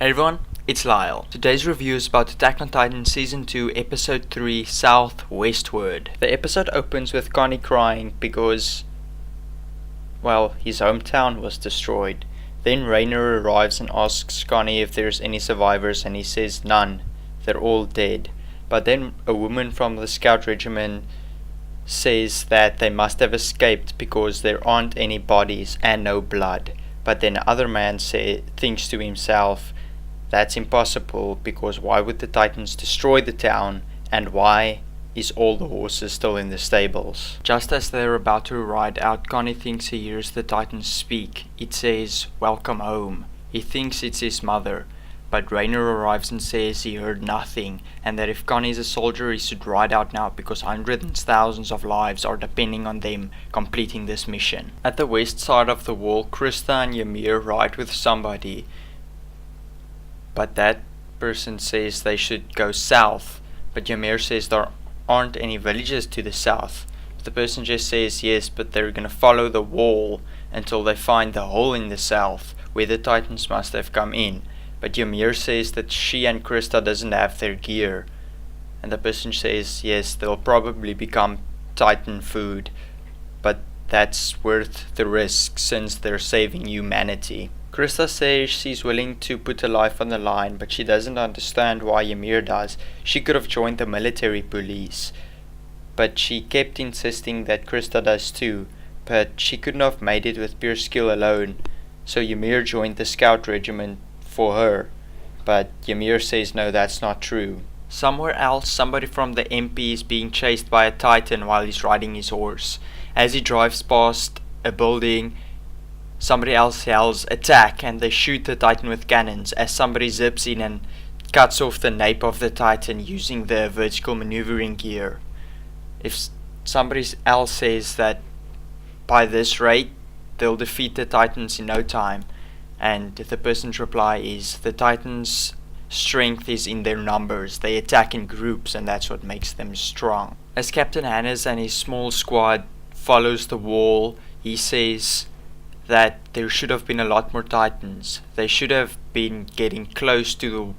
Hey everyone, it's Lyle. Today's review is about Attack on Titan Season 2, Episode 3, Southwestward. The episode opens with Connie crying because, well, his hometown was destroyed. Then Rainer arrives and asks Connie if there's any survivors, and he says none, they're all dead. But then a woman from the scout regiment says that they must have escaped because there aren't any bodies and no blood. But then other man thinks to himself, that's impossible, because why would the Titans destroy the town, and why is all the horses still in the stables? Just as they're about to ride out, Connie thinks he hears the Titans speak. It says, "Welcome home." He thinks it's his mother, but Rainer arrives and says he heard nothing, and that if Connie's a soldier he should ride out now because hundreds and thousands of lives are depending on them completing this mission. At the west side of the wall, Krista and Ymir ride with somebody, but that person says they should go south, but Ymir says there aren't any villages to the south. The person just says yes, but they're gonna follow the wall until they find the hole in the south where the Titans must have come in. But Ymir says that she and Krista doesn't have their gear, and the person says yes, they'll probably become Titan food, but that's worth the risk since they're saving humanity. Krista says she's willing to put her life on the line, but she doesn't understand why Ymir does. She could have joined the military police, but she kept insisting that Krista does too, but she couldn't have made it with pure skill alone, so Ymir joined the scout regiment for her, but Ymir says no, that's not true. Somewhere else, somebody from the MP is being chased by a Titan while he's riding his horse. As he drives past a building, somebody else yells attack, and they shoot the Titan with cannons as somebody zips in and cuts off the nape of the Titan using the vertical maneuvering gear. If somebody else says that by this rate they'll defeat the Titans in no time, and the person's reply is the Titans' strength is in their numbers. They attack in groups, and that's what makes them strong. As Captain Hannes and his small squad follows the wall, he says that there should have been a lot more Titans. They should have been getting close to the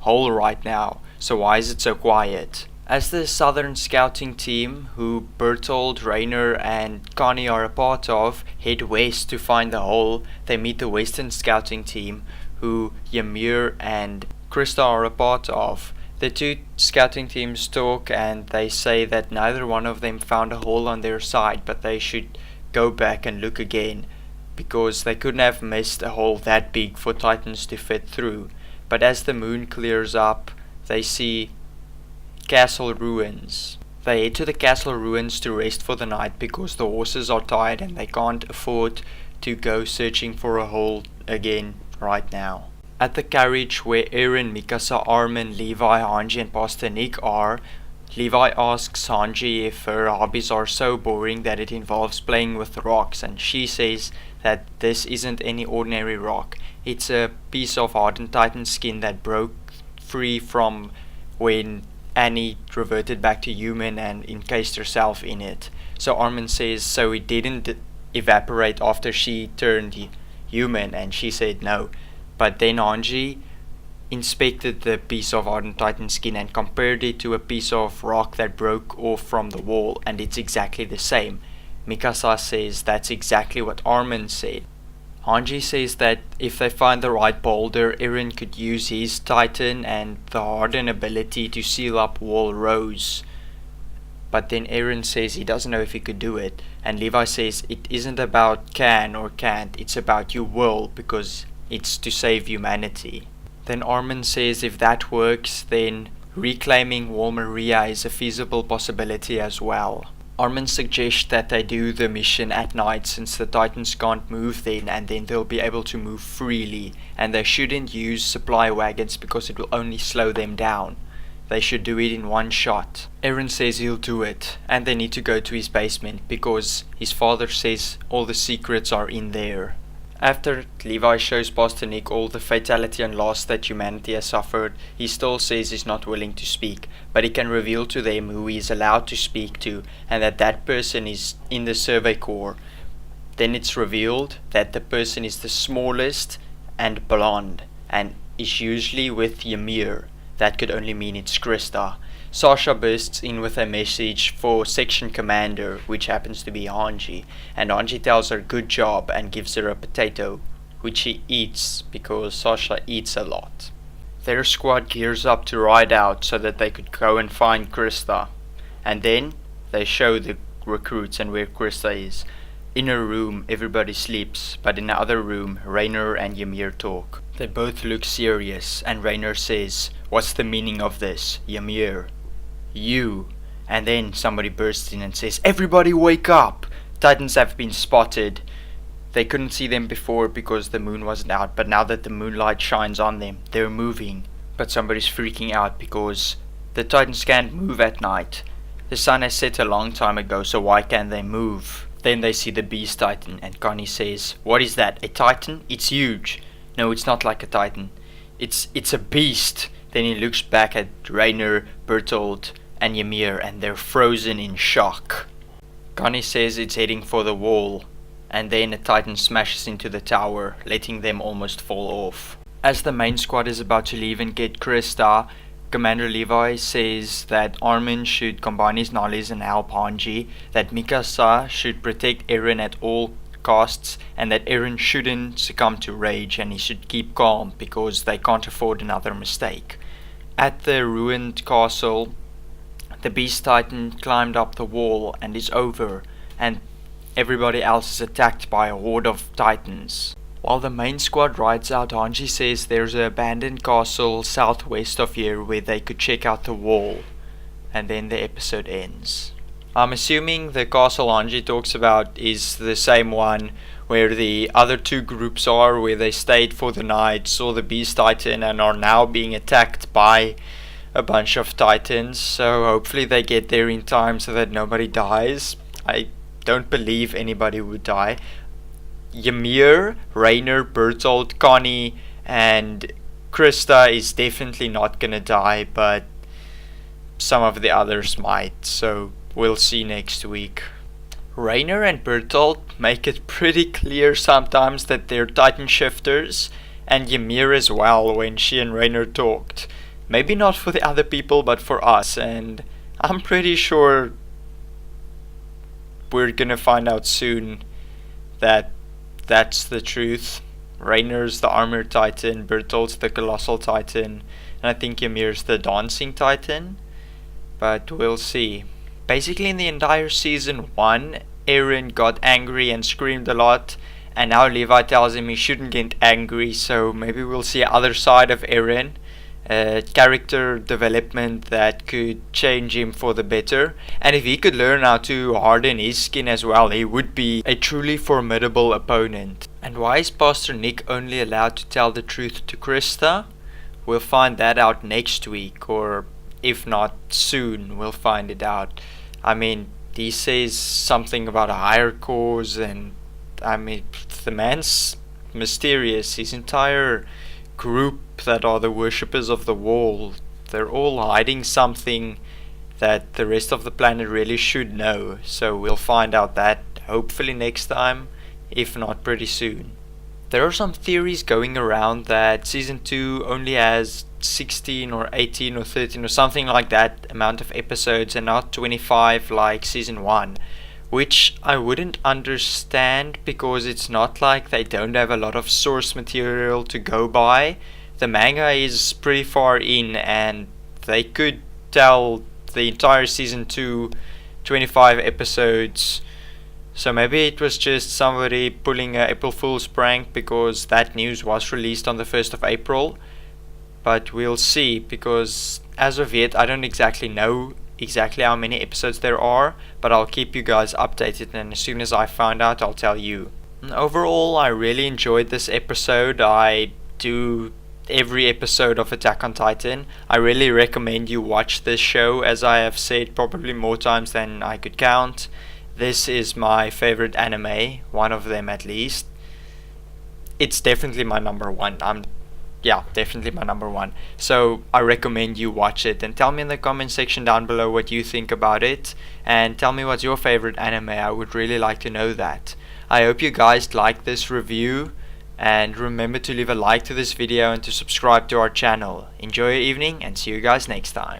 hole right now, so why is it so quiet? As the Southern Scouting Team, who Bertold, Rainer and Connie are a part of, head west to find the hole, they meet the Western Scouting Team, who Ymir and Krista are a part of. The two scouting teams talk, and they say that neither one of them found a hole on their side, but they should go back and look again, because they couldn't have missed a hole that big for Titans to fit through. But as the moon clears up, they see castle ruins. They head to the castle ruins to rest for the night because the horses are tired and they can't afford to go searching for a hole again right now. At the carriage where Aaron, Mikasa, Armin, Levi, Hanji and Pastor Nick are, Levi asks Hanji if her hobbies are so boring that it involves playing with rocks, and she says that this isn't any ordinary rock. It's a piece of hardened Titan skin that broke free from when Annie reverted back to human and encased herself in it. So Armin says, so it didn't evaporate after she turned human, and she said no. But then Hanji inspected the piece of hardened Titan skin and compared it to a piece of rock that broke off from the wall, and it's exactly the same. Mikasa says that's exactly what Armin said. Hanji says that if they find the right boulder, Eren could use his Titan and the harden ability to seal up wall rows. But then Eren says he doesn't know if he could do it, and Levi says it isn't about can or can't, it's about you will, because it's to save humanity. Then Armin says if that works, then reclaiming Wall Maria is a feasible possibility as well. Armin suggests that they do the mission at night since the Titans can't move then, and then they'll be able to move freely, and they shouldn't use supply wagons because it will only slow them down. They should do it in one shot. Eren says he'll do it, and they need to go to his basement because his father says all the secrets are in there. After Levi shows Pastor Nick all the fatality and loss that humanity has suffered, he still says he's not willing to speak, but he can reveal to them who he is allowed to speak to, and that person is in the Survey Corps. Then it's revealed that the person is the smallest and blonde, and is usually with Ymir. That could only mean it's Krista. Sasha bursts in with a message for section commander, which happens to be Hanji, and Hanji tells her good job and gives her a potato, which she eats because Sasha eats a lot. Their squad gears up to ride out so that they could go and find Krista, and then they show the recruits and where Krista is. In her room everybody sleeps, but in the other room Rainer and Ymir talk. They both look serious, and Rainer says, "What's the meaning of this, Ymir?" "You." And then somebody bursts in and says, "Everybody wake up! Titans have been spotted." They couldn't see them before because the moon wasn't out, but now that the moonlight shines on them, they're moving. But somebody's freaking out because the Titans can't move at night. The sun has set a long time ago, so why can't they move? Then they see the Beast Titan, and Connie says, "What is that, a Titan? It's huge." "No, it's not like a Titan. It's a beast." Then he looks back at Rainer, Bertolt, and Ymir, and they're frozen in shock. Connie says it's heading for the wall, and then a Titan smashes into the tower, letting them almost fall off. As the main squad is about to leave and get Krista, Commander Levi says that Armin should combine his knowledge and help Hanji, that Mikasa should protect Eren at all costs, and that Eren shouldn't succumb to rage and he should keep calm because they can't afford another mistake. At the ruined castle, the Beast Titan climbed up the wall and is over, and everybody else is attacked by a horde of Titans. While the main squad rides out, Hanji says there's an abandoned castle southwest of here where they could check out the wall, and then the episode ends. I'm assuming the castle Hanji talks about is the same one where the other two groups are, where they stayed for the night, saw the Beast Titan, and are now being attacked by a bunch of Titans. So hopefully they get there in time so that nobody dies. I don't believe anybody would die. Ymir, Rainer, Bertolt, Connie, and Krista is definitely not gonna die, but some of the others might, so we'll see next week. Rainer and Bertolt make it pretty clear sometimes that they're Titan shifters, and Ymir as well when she and Rainer talked. Maybe not for the other people, but for us, and I'm pretty sure we're gonna find out soon that that's the truth. Rainer's the armored Titan, Bertolt's the colossal Titan, and I think Ymir's the dancing Titan, but we'll see. Basically in the entire season 1, Eren got angry and screamed a lot, and now Levi tells him he shouldn't get angry, so maybe we'll see the other side of Eren. Character development that could change him for the better, and if he could learn how to harden his skin as well, he would be a truly formidable opponent. And why is Pastor Nick only allowed to tell the truth to Krista? We'll find that out next week, or if not soon, we'll find it out. I mean, he says something about a higher cause, and I mean, the man's mysterious. His entire group that are the worshippers of the wall, they're all hiding something that the rest of the planet really should know, so we'll find out that hopefully next time, if not pretty soon. There are some theories going around that season 2 only has 16 or 18 or 13 or something like that amount of episodes and not 25 like season 1, which I wouldn't understand because it's not like they don't have a lot of source material to go by. The manga is pretty far in, and they could tell the entire season 2 25 episodes, so maybe it was just somebody pulling a April Fool's prank because that news was released on the 1st of April, but we'll see, because as of yet I don't exactly know exactly how many episodes there are, but I'll keep you guys updated, and as soon as I find out I'll tell you. And overall, I really enjoyed this episode. I do every episode of Attack on Titan. I really recommend you watch this show, as I have said probably more times than I could count. This is my favorite anime, one of them at least. It's definitely my number one. Definitely my number one. So I recommend you watch it, and tell me in the comment section down below what you think about it, and tell me what's your favorite anime. I would really like to know that. I hope you guys like this review. And remember to leave a like to this video and to subscribe to our channel. Enjoy your evening and see you guys next time.